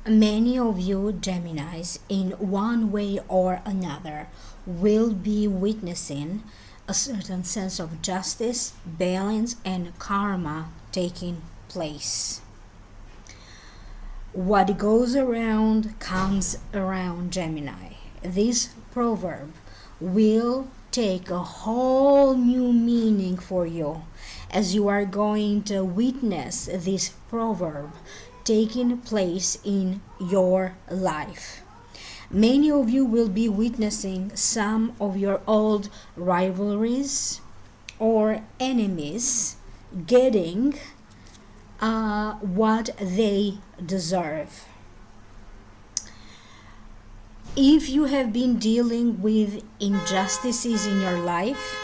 Many of you Geminis, in one way or another, will be witnessing a certain sense of justice, balance, and karma taking place. What goes around comes around, Gemini. This proverb will take a whole new meaning for you as you are going to witness this proverb taking place in your life. Many of you will be witnessing some of your old rivalries or enemies getting what they deserve. If you have been dealing with injustices in your life,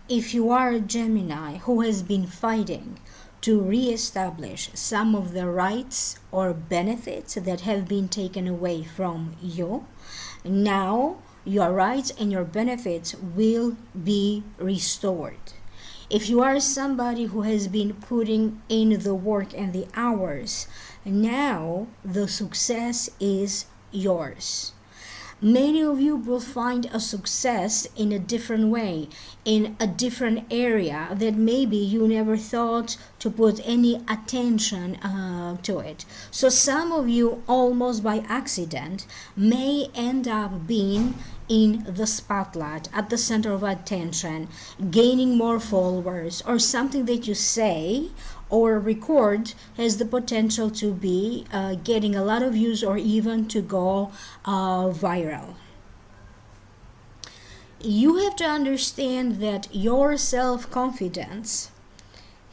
if you are a Gemini who has been fighting to re-establish some of the rights or benefits that have been taken away from you, now your rights and your benefits will be restored. If you are somebody who has been putting in the work and the hours, now the success is yours. Many of you will find a success in a different way, in a different area that maybe you never thought to put any attention to it. So some of you, almost by accident, may end up being in the spotlight, at the center of attention, gaining more followers, or something that you say or record has the potential to be getting a lot of views or even to go viral. You have to understand that your self-confidence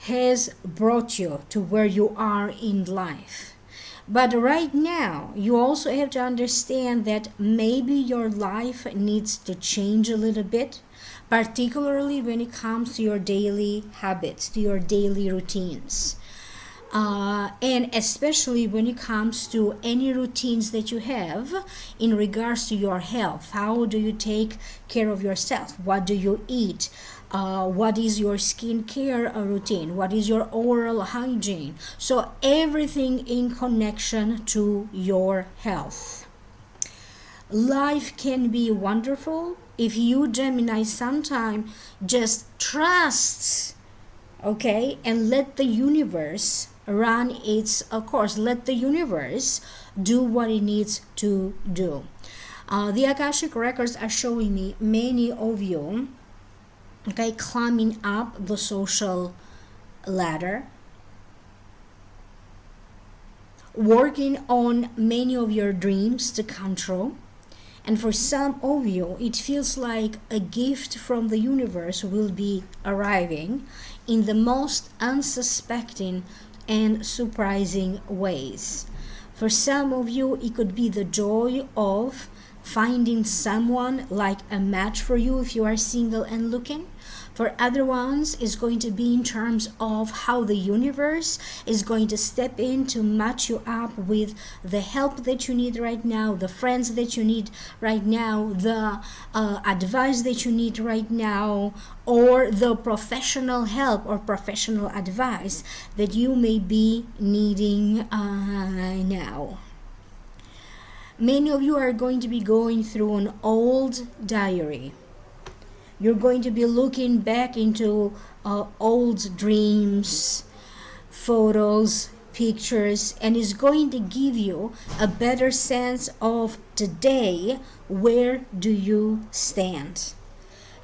has brought you to where you are in life. But right now, you also have to understand that maybe your life needs to change a little bit, particularly when it comes to your daily habits, to your daily routines. And especially when it comes to any routines that you have in regards to your health. How do you take care of yourself? What do you eat? What is your skincare routine? What is your oral hygiene? So everything in connection to your health. Life can be wonderful if you Gemini sometime just trusts, okay, and let the universe run its course. Let the universe do what it needs to do. The Akashic records are showing me many of you, okay, climbing up the social ladder, working on many of your dreams to come true. And for some of you, it feels like a gift from the universe will be arriving in the most unsuspecting and surprising ways. For some of you, it could be the joy of finding someone like a match for you if you are single and looking. For other ones, it's going to be in terms of how the universe is going to step in to match you up with the help that you need right now, the friends that you need right now, the advice that you need right now, or the professional help or professional advice that you may be needing now. Many of you are going to be going through an old diary. You're going to be looking back into old dreams, photos, pictures, and it's going to give you a better sense of today. Where do you stand?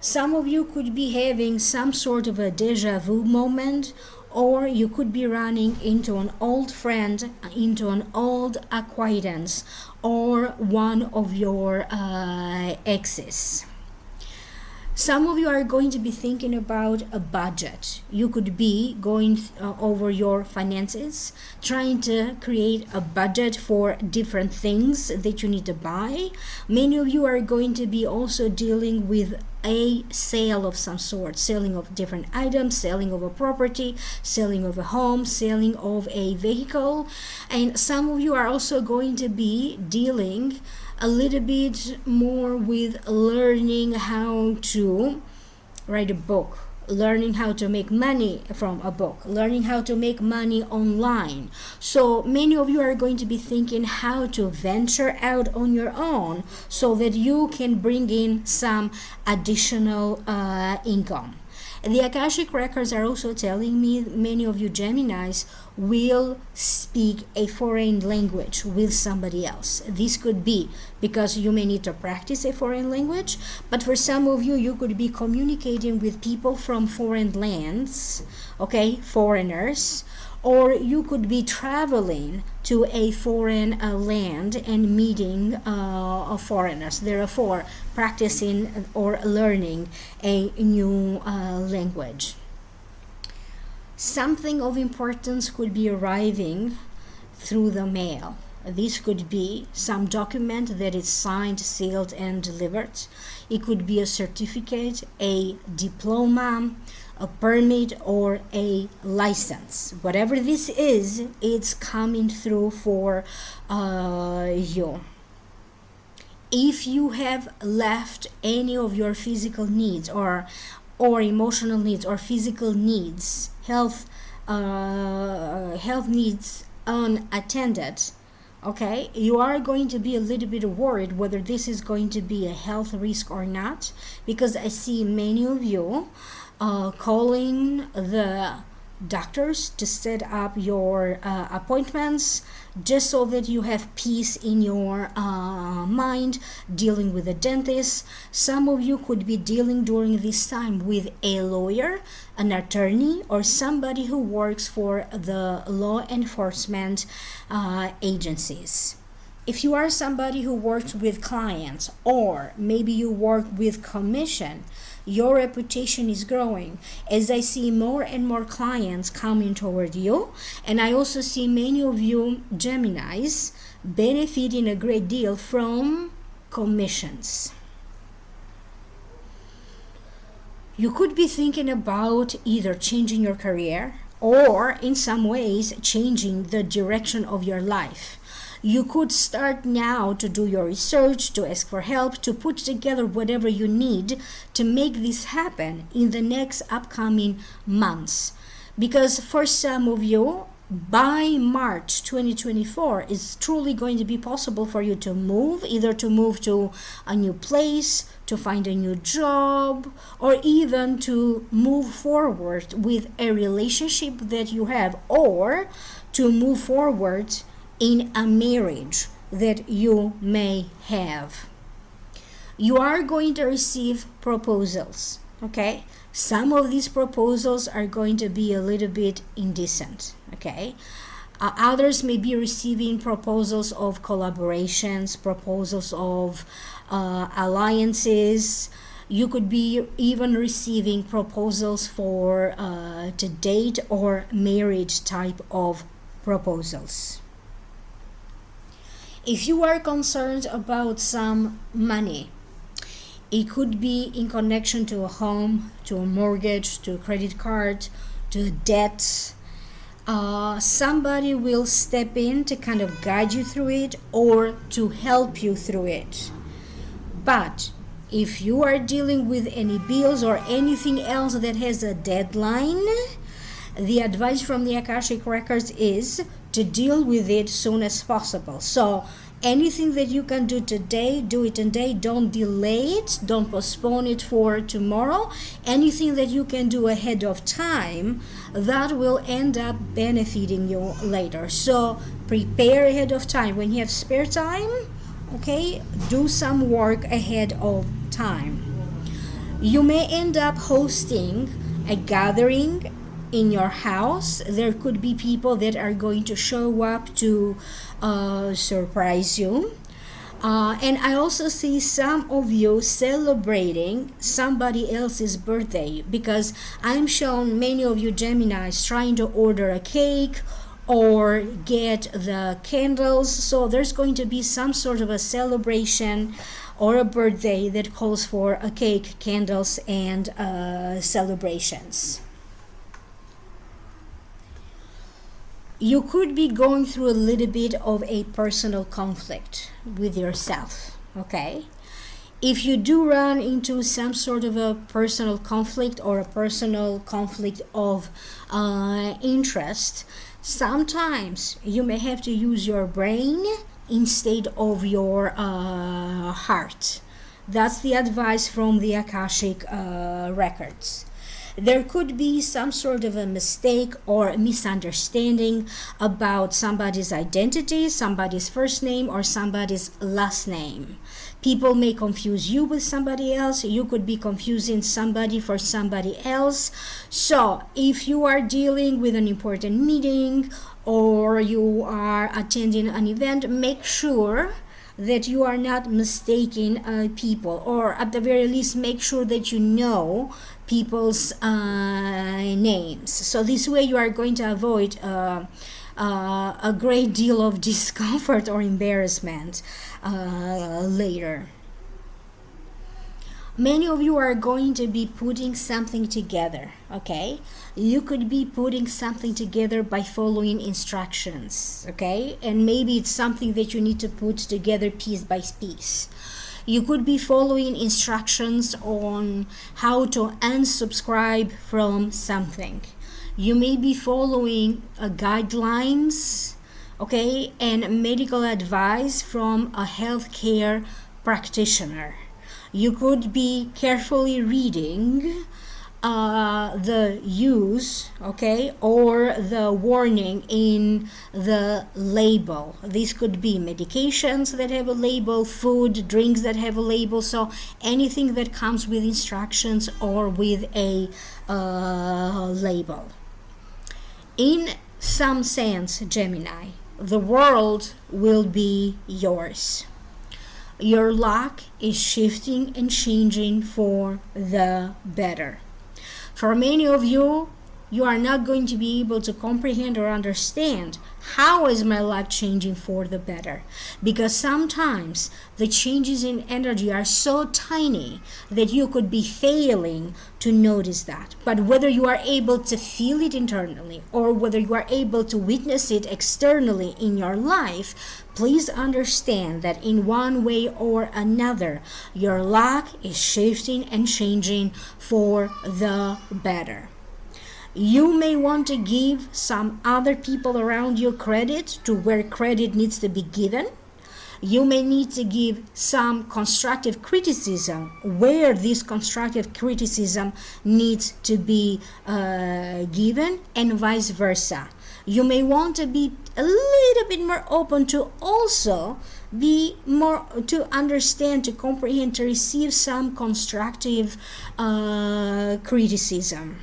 Some of you could be having some sort of a deja vu moment, or you could be running into an old friend, into an old acquaintance, or one of your exes. Some of you are going to be thinking about a budget. You could be going over your finances, trying to create a budget for different things that you need to buy. Many of you are going to be also dealing with a sale of some sort, selling of different items, selling of a property, selling of a home, selling of a vehicle. And some of you are also going to be dealing a little bit more with learning how to write a book, learning how to make money from a book, learning how to make money online. So many of you are going to be thinking how to venture out on your own so that you can bring in some additional income. The Akashic records are also telling me many of you Geminis will speak a foreign language with somebody else. This could be because you may need to practice a foreign language, but for some of you, you could be communicating with people from foreign lands, okay, foreigners, or you could be traveling to a foreign land and meeting foreigners, therefore practicing or learning a new language. Something of importance could be arriving through the mail. This could be some document that is signed, sealed, and delivered. It could be a certificate, a diploma, a permit, or a license. Whatever this is, it's coming through for you. If you have left any of your physical needs or emotional needs or physical needs, health needs unattended, okay, you are going to be a little bit worried whether this is going to be a health risk or not, because I see many of you calling the doctors to set up your appointments just so that you have peace in your mind, dealing with a dentist. Some of you could be dealing during this time with a lawyer, an attorney, or somebody who works for the law enforcement agencies. If you are somebody who works with clients, or maybe you work with commission, your reputation is growing as I see more and more clients coming toward you. And I also see many of you Geminis benefiting a great deal from commissions. You could be thinking about either changing your career or in some ways changing the direction of your life. You could start now to do your research, to ask for help, to put together whatever you need to make this happen in the next upcoming months. Because for some of you, by March 2024, it's truly going to be possible for you to move, either to move to a new place, to find a new job, or even to move forward with a relationship that you have, or to move forward in a marriage that you may have. You are going to receive proposals, okay? Some of these proposals are going to be a little bit indecent, okay? Others may be receiving proposals of collaborations, proposals of alliances. You could be even receiving proposals for to date or marriage type of proposals. If you are concerned about some money, it could be in connection to a home, to a mortgage, to a credit card, to a debt. Somebody will step in to kind of guide you through it or to help you through it. But if you are dealing with any bills or anything else that has a deadline, the advice from the Akashic Records is to deal with it soon as possible. So anything that you can do today, do it today. Don't delay it. Don't postpone it for tomorrow. Anything that you can do ahead of time, that will end up benefiting you later. So prepare ahead of time. When you have spare time, okay, do some work ahead of time. You may end up hosting a gathering in your house. There could be people that are going to show up to surprise you. And I also see some of you celebrating somebody else's birthday, because I'm shown many of you Geminis trying to order a cake or get the candles. So there's going to be some sort of a celebration or a birthday that calls for a cake, candles, and celebrations. You could be going through a little bit of a personal conflict with yourself. okay? If you do run into some sort of a personal conflict or a personal conflict of interest, sometimes you may have to use your brain instead of your heart. That's the advice from the Akashic records. There could be some sort of a mistake or a misunderstanding about somebody's identity, somebody's first name, or somebody's last name. People may confuse you with somebody else. You could be confusing somebody for somebody else. So if you are dealing with an important meeting or you are attending an event, make sure that you are not mistaking people, or at the very least make sure that you know people's names. So this way you are going to avoid a great deal of discomfort or embarrassment later. Many of you are going to be putting something together, okay? You could be putting something together by following instructions, okay? And maybe it's something that you need to put together piece by piece. You could be following instructions on how to unsubscribe from something. You may be following guidelines, okay, and medical advice from a healthcare practitioner. You could be carefully reading the use, okay, or the warning in the label. These could be medications that have a label, food, drinks that have a label, so anything that comes with instructions or with a label. In some sense, Gemini, the world will be yours. Your luck is shifting and changing for the better. For many of you, you are not going to be able to comprehend or understand how is my luck changing for the better, because sometimes the changes in energy are so tiny that you could be failing to notice that. But whether you are able to feel it internally or whether you are able to witness it externally in your life, please understand that in one way or another, your luck is shifting and changing for the better. You may want to give some other people around you credit to where credit needs to be given. You may need to give some constructive criticism where this constructive criticism needs to be given, and vice versa. You may want to be a little bit more open to also be more to understand, to comprehend, to receive some constructive criticism.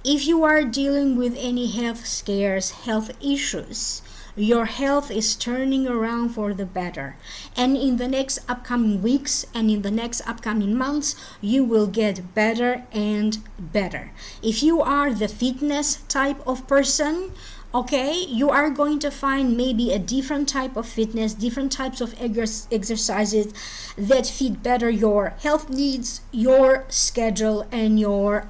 If you are dealing with any health scares, health issues, your health is turning around for the better. And in the next upcoming weeks and in the next upcoming months, you will get better and better. If you are the fitness type of person, okay, you are going to find maybe a different type of fitness, different types of exercises that fit better your health needs, your schedule, and your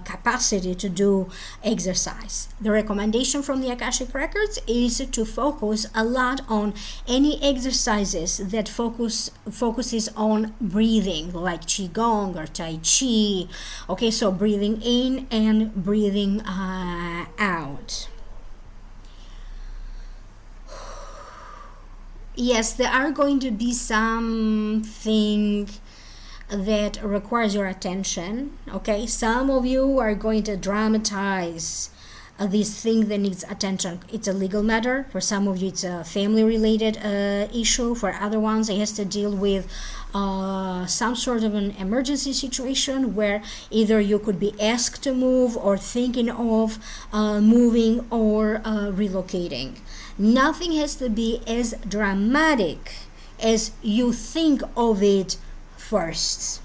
capacity to do exercise. The recommendation from the Akashic Records is to focus a lot on any exercises that focuses on breathing, like Qigong or Tai Chi. Okay, so breathing in and breathing out. Yes, there are going to be something that requires your attention, okay? Some of you are going to dramatize this thing that needs attention. It's a legal matter. For some of you, it's a family-related issue. For other ones, it has to deal with some sort of an emergency situation where either you could be asked to move or thinking of moving or relocating. Nothing has to be as dramatic as you think of it first.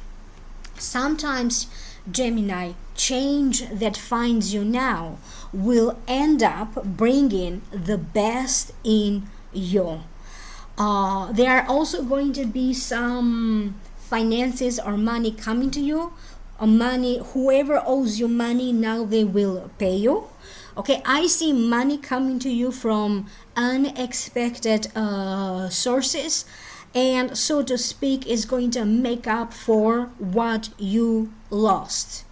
Sometimes, Gemini, change that finds you now will end up bringing the best in you. There are also going to be some finances or money coming to you. Money, whoever owes you money, now they will pay you. Okay, I see money coming to you from unexpected sources, and so to speak is going to make up for what you lost.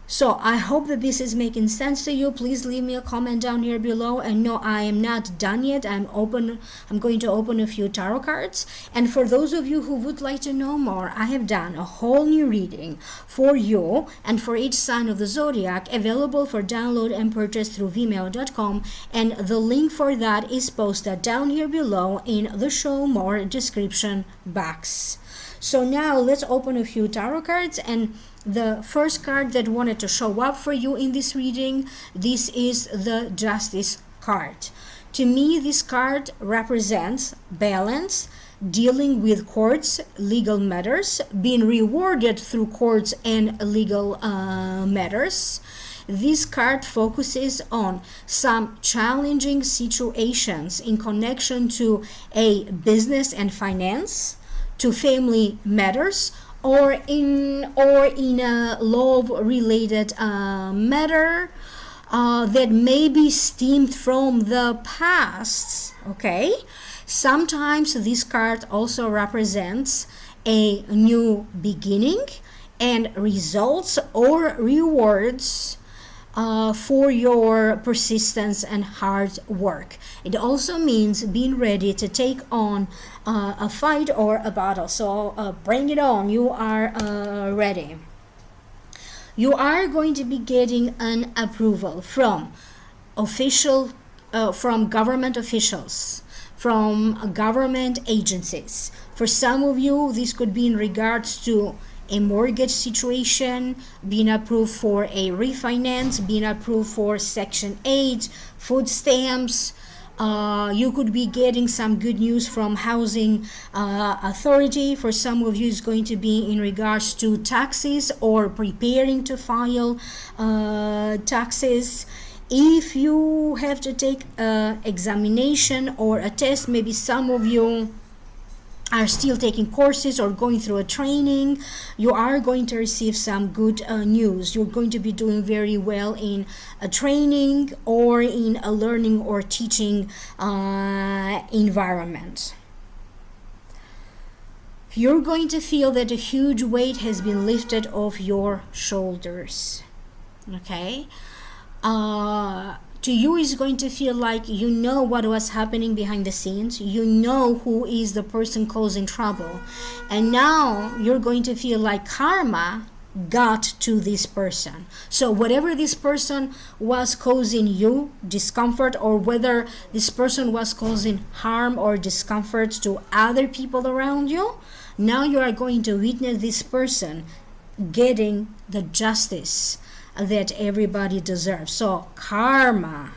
So I hope that this is making sense to you. Please leave me a comment down here below. And no, I am not done yet. I'm going to open a few tarot cards. And for those of you who would like to know more, I have done a whole new reading for you and for each sign of the zodiac, available for download and purchase through Vimeo.com. And the link for that is posted down here below in the show more description box. So now let's open a few tarot cards, and the first card that wanted to show up for you in this reading, this is the Justice card. To me, this card represents balance, dealing with courts, legal matters, being rewarded through courts and legal matters. This card focuses on some challenging situations in connection to a business and finance, to family matters, or in a love related matter that may be stemmed from the past. Okay, sometimes this card also represents a new beginning and results or rewards for your persistence and hard work. It also means being ready to take on a fight or a battle. So bring it on. You are ready. You are going to be getting an approval from government officials, from government agencies. For some of you, this could be in regards to a mortgage situation, being approved for a refinance, being approved for Section 8, food stamps. You could be getting some good news from housing authority. For some of you, it's going to be in regards to taxes or preparing to file taxes. If you have to take an examination or a test, maybe some of you are still taking courses or going through a training, you are going to receive some good news. You're going to be doing very well in a training or in a learning or teaching environment. You're going to feel that a huge weight has been lifted off your shoulders. Okay? To you, is going to feel like you know what was happening behind the scenes. You know who is the person causing trouble. And now you're going to feel like karma got to this person. So whatever this person was causing you discomfort, or whether this person was causing harm or discomfort to other people around you, now you are going to witness this person getting the justice that everybody deserves. So karma,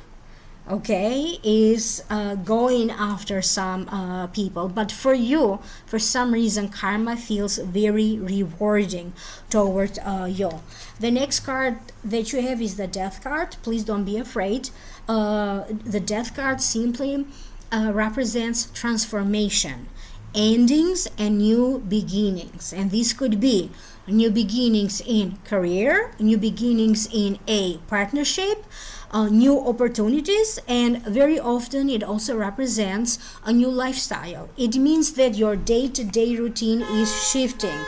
okay, is going after some people, but for you, for some reason, karma feels very rewarding toward you. The next card that you have is the Death card. Please don't be afraid. The Death card simply represents transformation, endings, and new beginnings. And this could be new beginnings in career, new beginnings in a partnership, new opportunities, and very often it also represents a new lifestyle. It means that your day-to-day routine is shifting.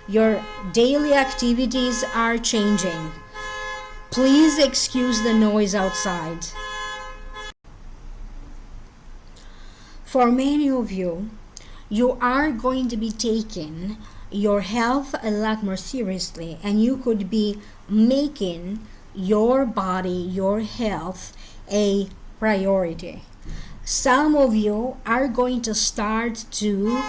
Your daily activities are changing. Please excuse the noise outside. For many of you, you are going to be taking your health a lot more seriously, and you could be making your body, your health, a priority. Some of you are going to start to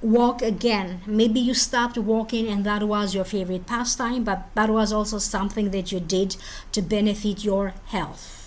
walk again. Maybe you stopped walking and that was your favorite pastime, but that was also something that you did to benefit your health.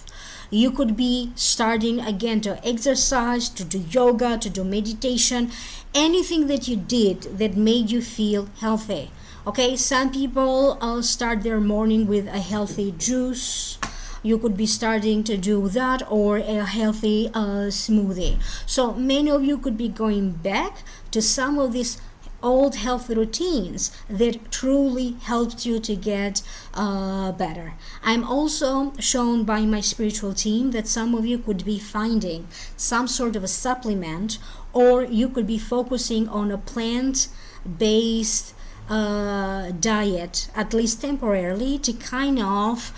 You could be starting again to exercise, to do yoga, to do meditation, anything that you did that made you feel healthy. Okay, some people start their morning with a healthy juice. You could be starting to do that, or a healthy smoothie. So many of you could be going back to some of these old health routines that truly helped you to get better. I'm also shown by my spiritual team that some of you could be finding some sort of a supplement, or you could be focusing on a plant-based diet, at least temporarily, to kind of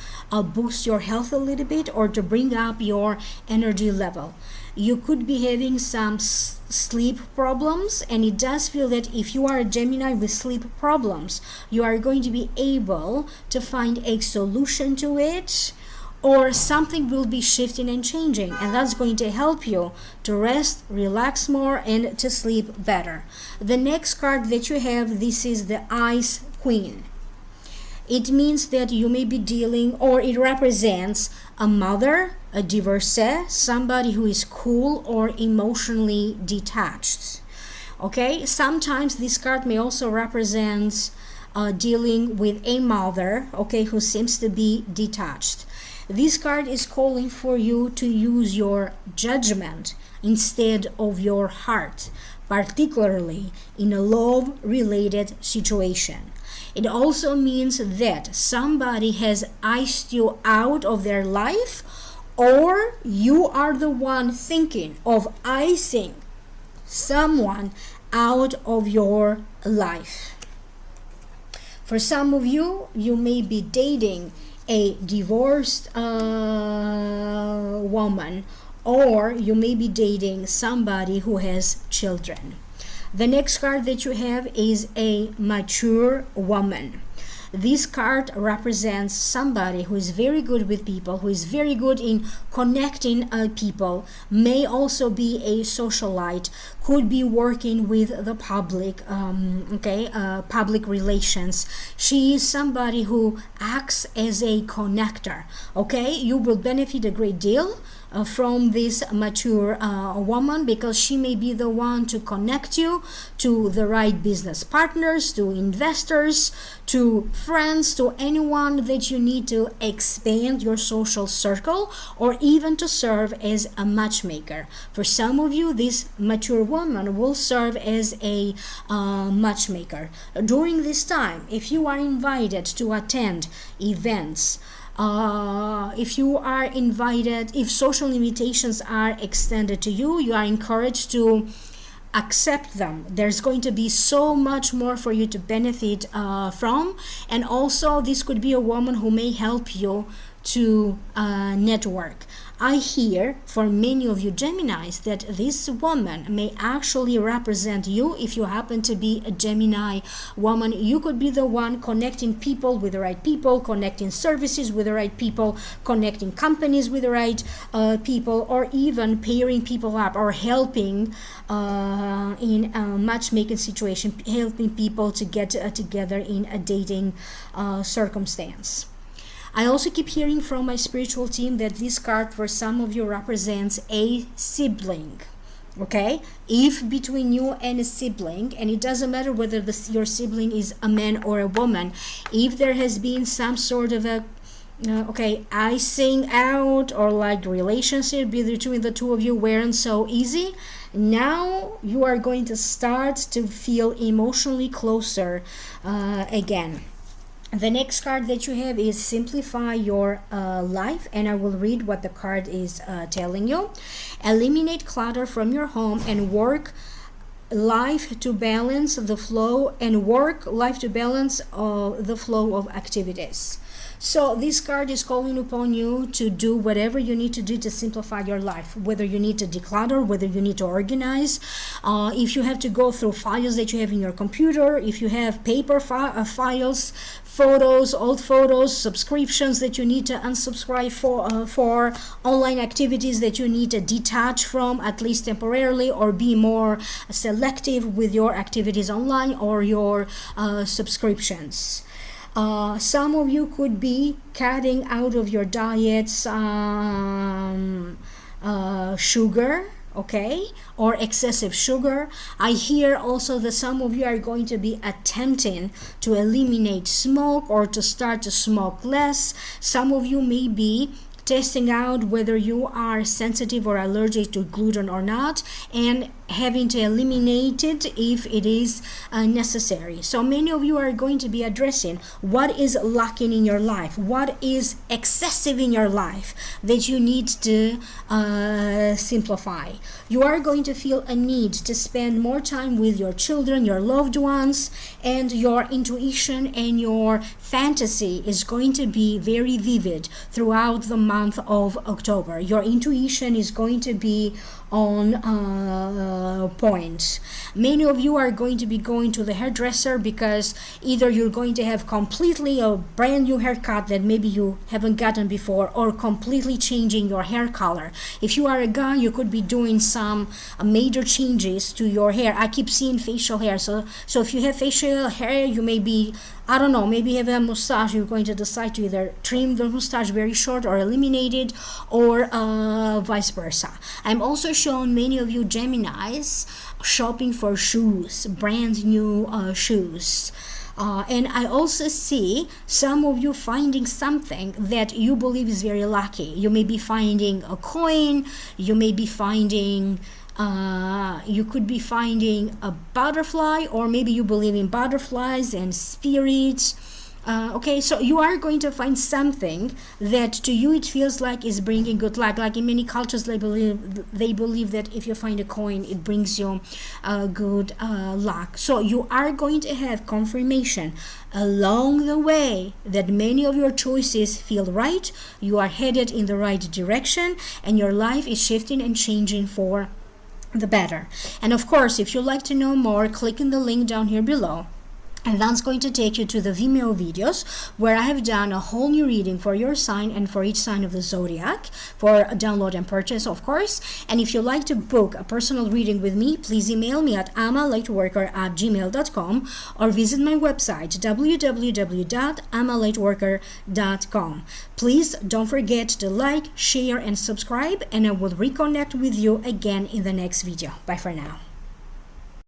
boost your health a little bit or to bring up your energy level. You could be having some sleep problems, and it does feel that if you are a Gemini with sleep problems, you are going to be able to find a solution to it, or something will be shifting and changing, and that's going to help you to rest, relax more, and to sleep better. The next card that you have, this is the Ice Queen. It means that you may be dealing, or it represents a mother, a divorcee, somebody who is cool or emotionally detached. Okay, sometimes this card may also represent dealing with a mother, okay, who seems to be detached. This card is calling for you to use your judgment instead of your heart, particularly in a love-related situation. It also means that somebody has iced you out of their life, or you are the one thinking of icing someone out of your life. For some of you, you may be dating a divorced woman, or you may be dating somebody who has children. The next card that you have is a mature woman. This card represents somebody who is very good with people, who is very good in connecting people, may also be a socialite, could be working with the public, public relations. She is somebody who acts as a connector, okay? You will benefit a great deal from this mature woman, because she may be the one to connect you to the right business partners, to investors, to friends, to anyone that you need to expand your social circle, or even to serve as a matchmaker. For some of you, this mature woman will serve as a matchmaker. During this time, if you are invited to attend events, if you are invited, if social invitations are extended to you, you are encouraged to accept them. There's going to be so much more for you to benefit from. And also, this could be a woman who may help you to network. I hear for many of you Geminis that this woman may actually represent you. If you happen to be a Gemini woman, you could be the one connecting people with the right people, connecting services with the right people, connecting companies with the right people, or even pairing people up, or helping in a matchmaking situation, helping people to get together in a dating circumstance. I also keep hearing from my spiritual team that this card for some of you represents a sibling. Okay, if between you and a sibling, and it doesn't matter whether your sibling is a man or a woman, if there has been some sort of a icing out, or like relationship between the two of you weren't so easy, now you are going to start to feel emotionally closer again. The next card that you have is Simplify Your Life, and I will read what the card is telling you. Eliminate clutter from your home and work life to balance the flow, the flow of activities. So this card is calling upon you to do whatever you need to do to simplify your life, whether you need to declutter, whether you need to organize, if you have to go through files that you have in your computer, if you have paper files, photos, old photos, subscriptions that you need to unsubscribe for online activities that you need to detach from, at least temporarily, or be more selective with your activities online or your subscriptions. Some of you could be cutting out of your diet sugar, okay, or excessive sugar. I hear also that some of you are going to be attempting to eliminate smoke or to start to smoke less. Some of you may be testing out whether you are sensitive or allergic to gluten or not, and having to eliminate it if it is necessary. So many of you are going to be addressing what is lacking in your life, what is excessive in your life that you need to simplify. You are going to feel a need to spend more time with your children, your loved ones, and your intuition and your fantasy is going to be very vivid throughout the month of October. Your intuition is going to be on point. Many of you are going to be going to the hairdresser because either you're going to have completely a brand new haircut that maybe you haven't gotten before, or completely changing your hair color. If you are a guy, you could be doing some major changes to your hair. I keep seeing facial hair, so if you have facial hair, you may be, I don't know, maybe have a mustache. You're going to decide to either trim the mustache very short or eliminate it, or vice versa. I'm also shown many of you Geminis shopping for shoes, brand new shoes. And I also see some of you finding something that you believe is very lucky. You may be finding a coin, you may be finding you could be finding a butterfly, or maybe you believe in butterflies and spirits. Okay, so you are going to find something that to you it feels like is bringing good luck. Like in many cultures, they believe that if you find a coin, it brings you good luck. So you are going to have confirmation along the way that many of your choices feel right. You are headed in the right direction, and your life is shifting and changing for the better. And of course, if you'd like to know more, click in the link down here below. And that's going to take you to the Vimeo videos where I have done a whole new reading for your sign and for each sign of the zodiac for download and purchase, of course. And if you'd like to book a personal reading with me, please email me at amalightworker@gmail.com or visit my website www.amalightworker.com. Please don't forget to like, share, and subscribe, and I will reconnect with you again in the next video. Bye for now.